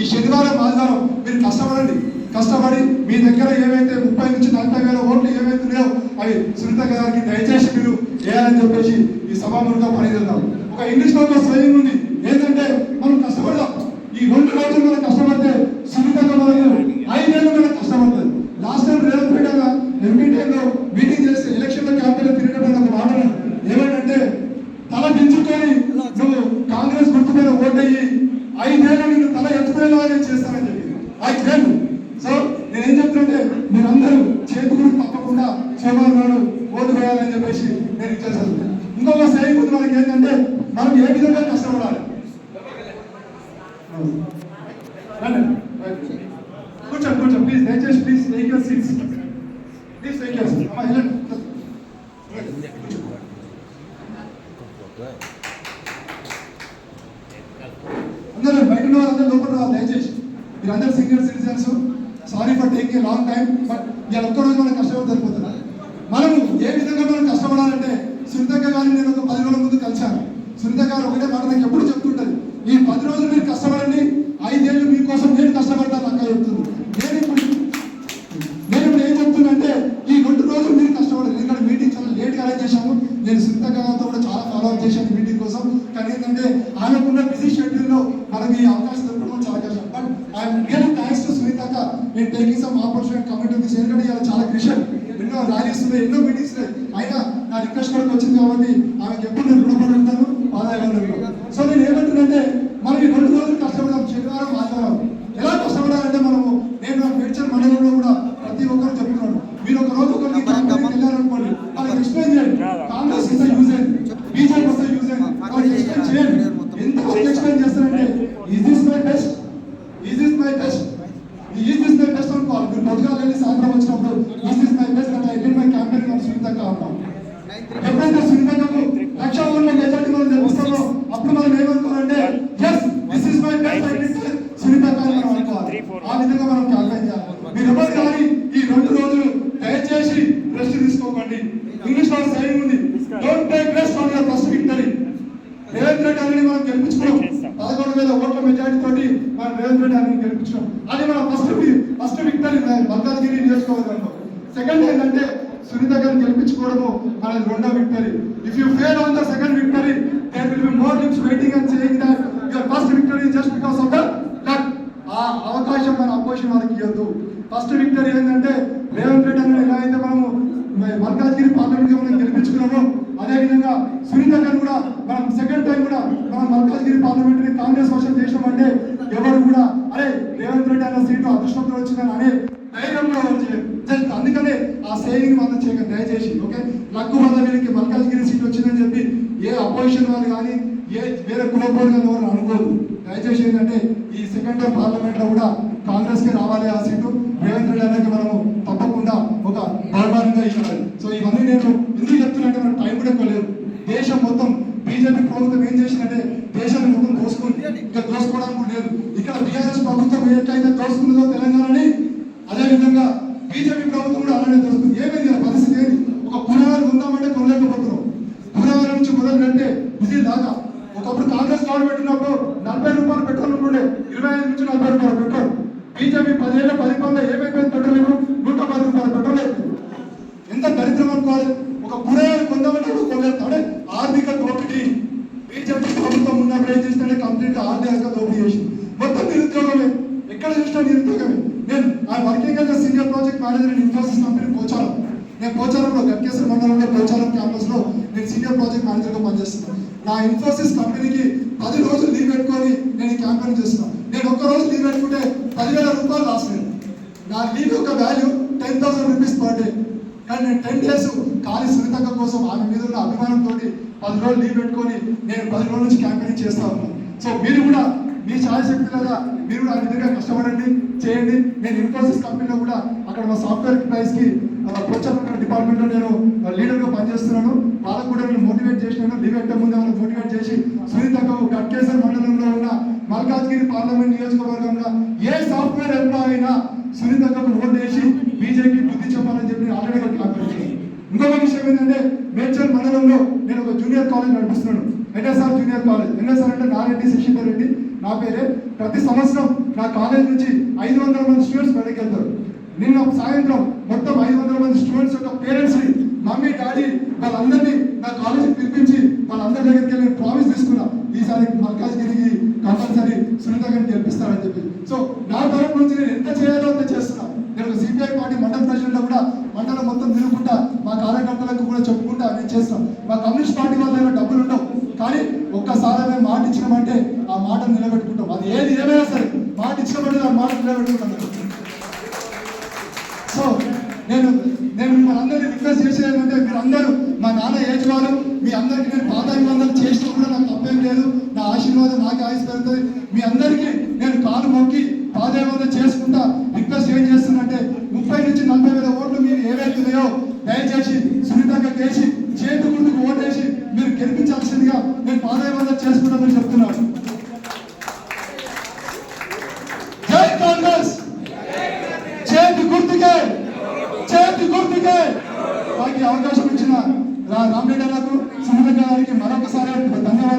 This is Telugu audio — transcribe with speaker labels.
Speaker 1: ఈ శనివారం ఆదివారం మీరు కష్టపడి మీ దగ్గర ఏవైతే 30 నుంచి 40 వేల ఓట్లు ఏవైతే ఉన్నాయో అవి సునీత గారికి దయచేసి మీరు వేయాలని చెప్పేసి ఈ సభాముఖంగా పనిచేద్దాం. ఒక ఇంగ్లీష్ లో ఒక స్వయం ఉంది ఏంటంటే మనం కష్టపడదాం. ఈ 2 రోజులు మనం కష్టపడితే సునీత మనకు 5 ఏళ్ళు మనం కష్టపడుతుంది. లాస్ట్ టైం రేవంత్ రెడ్డి ఎంపీటీలో మీటింగ్ చేస్తే ఎలక్షన్ లో క్యాంపెయిన్ తిరిగేటప్పుడు నాకు వాడను ఏమంటే తల దించుకొని నువ్వు కాంగ్రెస్ గుర్తుపైన ఓటయ్యి 5 ఏళ్ళు నేను తల ఎత్తుకునేలాగా చేస్తానని చెప్పి 5 ఏళ్ళు. సో నేనేం చెప్తుంటే మీరందరూ చేతులు తప్పకుండా సోమవారం నాడు ఓటు వేయాలని చెప్పేసి నేను ఇచ్చేసాను. ఇంకొక సైన్ ఉంది మనకి ఏంటంటే మనం ఏ విధంగా కష్టపడాలి. కూర్చోండి ప్లీజ్, దయచేసి please take your seats. Please take your seats. అమ్మా వెళ్ళండి. అందరూ బయట ఉన్న వాళ్ళందరూ లోపల రావాలి దయచేసి. మీరందరూ senior citizens. Sorry for taking long time, but ఇవాళ ఒక్కరోజు మనం కష్టపడి సరిపోతుంది. మనము ఏ విధంగా మనం కష్టపడాలంటే సునీత గారిని నేను ఒక 10 రోజుల ముందు కలిశాను. సునీత గారు ఒకటే మాట నాకు ఎప్పుడు చెప్తుంటది, ఈ 10 రోజులు మీరు కష్టపడండి, 5 ఏళ్ళు మీకోసం నేను కష్టపడతాను అక్క చెప్తుంది. నేను ఇప్పుడు ఏం చెప్తున్నా ఈ 2 రోజులు మీరు కష్టపడాలి. ఎందుకంటే మీటింగ్ చాలా లేట్గా అరేంజ్ చేశాము. నేను సునీత గారితో కూడా చాలా ఫాలో అప్ చేశాను మీటింగ్ కోసం. కానీ ఏంటంటే ఆమెకున్న బిజీ షెడ్యూల్లో మనకి ఈ అవకాశం దొరకడం చాలా కష్టం. But I'm really thanks to Sunitha నేను taking some opportunity commit this. ఎందుకంటే ఇలా చాలా క్రిషన్ ఎన్నో ర్యాలీస్ ఉన్నాయి, ఎన్నో మీటింగ్స్ ఉన్నాయి. అయినా నా రిక్వెస్ట్ కూడా వచ్చింది కాబట్టి ఆమెకి ఎప్పుడు నేను రుణపడి ఉంటాను పాదాయాలలో. సో నేను ఏమంటున్నానంటే మనం ఈ 2 రోజులు కష్టపడదాం. శనివారం ఆదివారం ఎలా కష్టపడాలంటే మనము నేను నా మేడ్చల్ మండలంలో కూడా ప్రతి ఒక్కరు చెప్తున్నాను, మీరు ఒక రోజు ఒకరికి వెళ్ళారనుకోండి వాళ్ళకి ఎక్స్ప్లెయిన్ చేయండి. కాంగ్రెస్ ఇంత యూజ్ అయింది, బీజేపీ వస్తే యూజ్ అయింది, వాళ్ళకి ఎక్స్ప్లెయిన్ చేయండి. ఎంత ఎక్స్ప్లెయిన్ చేస్తారంటే is this my best, is this my best, is this my best అనుకోవాలి. మీరు పొద్దుగా వెళ్ళి సాయంత్రం వచ్చినప్పుడు ఈజ్ దిస్ మై బెస్ట్ అంటే I did my campaign on Sunitha అంటాం. ఎప్పుడైతే సునీతకు 1,00,000 ఓట్ల మెజారిటీ మనం తెలుస్తామో అప్పుడు మనం ఏమనుకోవాలంటే yes this is my best I did Sunitha అని మనం అనుకోవాలి. ఆ విధంగా మనం క్యాంపెయిన్ చేయాలి. మీరు ఎవరు కానీ ఈ 2 రోజులు దయచేసి రెస్ట్ తీసుకోకండి. ఇంగ్లీష్ లో సైన్ ఉంది, don't take rest on your first victory. Revanth Reddy అని మనం గెలిపించుకున్నాం 11,000 ఓట్ల మెజారిటీ తోటి మనం రేవంత్ రెడ్డి అని గెలిపించుకున్నాం. అది మన ఫస్ట్ విక్టరీ మల్కాజ్గిరి నియోజకవర్గంలో. సెకండ్ ఏంటంటే సునీత గారిని గెలిపించుకోవడము మనది 2వ victory. If you fail on the second victory there will be more lips waiting and saying that your first victory just because of the luck. ఆ అవకాశం మన అపోజిషన్ వాళ్ళకి ఇవ్వద్దు. ఫస్ట్ విక్టరీ ఏంటంటే రేవంత్ రెడ్డి అని ఎలా అయితే మనము మల్కాజ్గిరి పార్లమెంట్ మనం గెలిపించుకున్నామో అదేవిధంగా సునీత గారిని కూడా మనం సెకండ్ టైం కూడా మనం మల్కాజ్గిరి పార్లమెంటరీ కాంగ్రెస్ వర్షం చేసినామంటే ఎవరు కూడా అరే రేవంత్ రెడ్డి అన్న సీటు అదృష్టంతో వచ్చిందని అనే ధైర్యం కూడా జస్ట్ అందుకనే ఆ సేవింగ్ మనం చేయక దయచేసి ఓకే. లక్కు వల్ల వీరికి మల్కాజ్గిరి సీట్ వచ్చిందని చెప్పి ఏ అపోజిషన్ వాళ్ళు కానీ ఏ వేరే కులపోలు కానీ ఎవరు అనుకోదు. దయచేసి ఏంటంటే ఈ సెకండ్ టైం పార్లమెంట్ లో కూడా కాంగ్రెస్ కి రావాలి ఆ సీటు. రేవంత్ రెడ్డి అనేది మనము తప్పకుండా ఒక బలమానంగా ఇవ్వాలి. సో ఇవన్నీ నేను ఎందుకు చెప్తున్నట్టే మనకు టైం కూడా ఎక్కువ లేదు. దేశం మొత్తం బీజేపీ ప్రభుత్వం ఏం చేసిందంటే దేశాన్ని మొత్తం దోసుకుంది, ఇంకా దోసుకోవడానికి లేదు. ఇక్కడ బీఆర్ఎస్ ప్రభుత్వం ఎట్లయితే దోసుకుందో తెలంగాణని అదేవిధంగా బీజేపీ ప్రభుత్వం కూడా అలానే దోసుకుంది. ఏమైంది పరిస్థితి ఏంటి? ఒక కూరగాయలు కొందామంటే కొనలేకపోతున్నాం. కూరగాయల నుంచి మొదలు పెట్టే బిజీ దాకా ఒకప్పుడు కాంగ్రెస్ గవర్నమెంట్ ఉన్నప్పుడు 40 రూపాయలు పెట్రోల్ ఉంటుండే, 25 నుంచి 40 రూపాయలు పెట్రోల్. బీజేపీ 10 ఏళ్ళ పరిపాలన ఏమైపోయింది? పెట్రోల్ 110 రూపాయలు పెట్రోల్ అయిపోయింది. ఎంత దరిద్రం అనుకోవాలి. ఒక కూరగాయలు కొందామంటే కొనలేస్తాడే. ఆర్థిక దోపిడీ బీజేపీ ప్రభుత్వం ఉన్నప్పుడు ఏం చేస్తుంటే కంప్లీట్ ఆర్థిక దోపిడీ చేసింది. మొత్తం నిరుద్యోగమే, ఎక్కడ చూసినా నిరుద్యోగమే. నేను ఆ working as senior project manager in Infosys company Pocharam. నేను పోచారంలో గట్కేశ్వర మండలంలో పోచారం క్యాంపస్ లో నేను సీనియర్ ప్రాజెక్ట్ మేనేజర్ గా పనిచేస్తున్నాను. నా ఇన్ఫోసిస్ కంపెనీకి 10 రోజులు లీవ్ పెట్టుకొని నేను ఈ క్యాంపెయిన్ చేస్తున్నాను. నేను ఒక్క రోజు లీవ్ పెట్టుకుంటే 10,000 రూపాయలు రాస్తున్నాను. నా లీవ్ యొక్క వాల్యూ 10,000 రూపీస్ పర్ డే. కానీ నేను 10 డేస్ ఖాళీ సునీత కోసం ఆమె మీద ఉన్న అభిమానంతో 10 రోజులు లీవ్ పెట్టుకొని నేను 10 రోజుల నుంచి క్యాంపెయిన్ చేస్తా ఉన్నాను. సో మీరు కూడా మీ ఛాయశక్తి కదా మీరు కూడా ఆ విధంగా కష్టపడండి, చేయండి. నేను ఇన్ఫోసిస్ కంపెనీలో కూడా అక్కడ మా సాఫ్ట్వేర్ ఎంప్లాయీస్ కి ప్రోత్సాహం డిపార్ట్మెంట్ లో నేను లీడర్ గా పనిచేస్తున్నాను. వాళ్ళకు కూడా నేను మోటివేట్ చేసినాను. లీవ్ పెట్టే ముందు వాళ్ళకి మోటివేట్ చేసి సునీతకు గట్కేశ్వర మండలంలో ఉన్న మల్కాజ్గిరి పార్లమెంట్ నియోజకవర్గంలో ఏ సాఫ్ట్వేర్ ఎంప్లాయ్ అయినా సునీతకు ఓటు వేసి బీజేపీ బుద్ధి చెప్పాలని చెప్పి ఆల్రెడీ క్లారిఫికేషన్. ఇంకొక విషయం ఏంటంటే మేడ్చల్ మండలంలో నేను ఒక జూనియర్ కాలేజ్ నడిపిస్తున్నాను, ఎన్ఎస్ఆర్ జూనియర్ కాలేజ్. ఎన్ఎస్ఆర్ అంటే నారెడ్డి శశిధర్ రెడ్డి నా పేరే. ప్రతి సంవత్సరం నా కాలేజ్ నుంచి 500 మంది స్టూడెంట్స్ బయటకు వెళ్తారు. నిన్న సాయంత్రం మొత్తం 500 మంది స్టూడెంట్స్ యొక్క పేరెంట్స్ ని, మమ్మీ డాడీ వాళ్ళందరినీ నా కాలేజీకి పిలిపించి వాళ్ళందరి దగ్గరికి వెళ్ళి ప్రామిస్ తీసుకున్నా, ఈసారి మల్కాజ్గిరికి కంపల్సరీ సునీత గారిని గెలిపిస్తారని చెప్పి. సో నా తరఫు నుంచి నేను ఎంత చేయాలో అంత చేస్తున్నా. నేను ఒక సిపిఐ పార్టీ మండల ప్రెసిడెంట్ కూడా మండలం మొత్తం తిరుగుకుంటా మా కార్యకర్తలకు కూడా చెప్పుకుంటా అన్ని చేస్తాం. మా కమ్యూనిస్ట్ పార్టీ వాళ్ళ దగ్గర డబ్బులు ఉండవు, కానీ ఒక్కసారి మేము మాట ఇచ్చినామంటే ఆ మాటను నిలబెట్టుకుంటాం. అది ఏది ఏమైనా సరే మాట ఇచ్చినామంటే ఆ మాట నిలబెట్టుకుంటాం. సో నేను మిమ్మల్ని అందరినీ రిక్వెస్ట్ చేసేది ఏంటంటే, మీరు అందరూ మా నాన్న ఏజ్ వాళ్ళు, మీ అందరికీ నేను పాదాభివందనలు చేసినా కూడా నాకు తప్పేం లేదు. నా ఆశీర్వాదం నాకే ఆయుష్ పెడుతుంది. మీ అందరికీ నేను కాలు మొక్కి పాదాభివందన చేసుకుంటా రిక్వెస్ట్ ఏం చేస్తున్నంటే, 30 నుంచి 40 వేల ఓట్లు మీరు ఏవైతున్నాయో దయచేసి సునీతగా కేసి చేతి గుర్తుకు ఓటేసి మీరు గెలిపించాల్సిందిగా నేను పాదాభివందన చేసుకుంటామని చెప్తున్నాను. జై కాంగ్రెస్, చేతి గుర్తుకే, చేతి గుర్తుకే. నాకు అవకాశం ఇచ్చిన రామరెడ్డి గారికి, సునీత గారికి మరొకసారి ధన్యవాదాలు.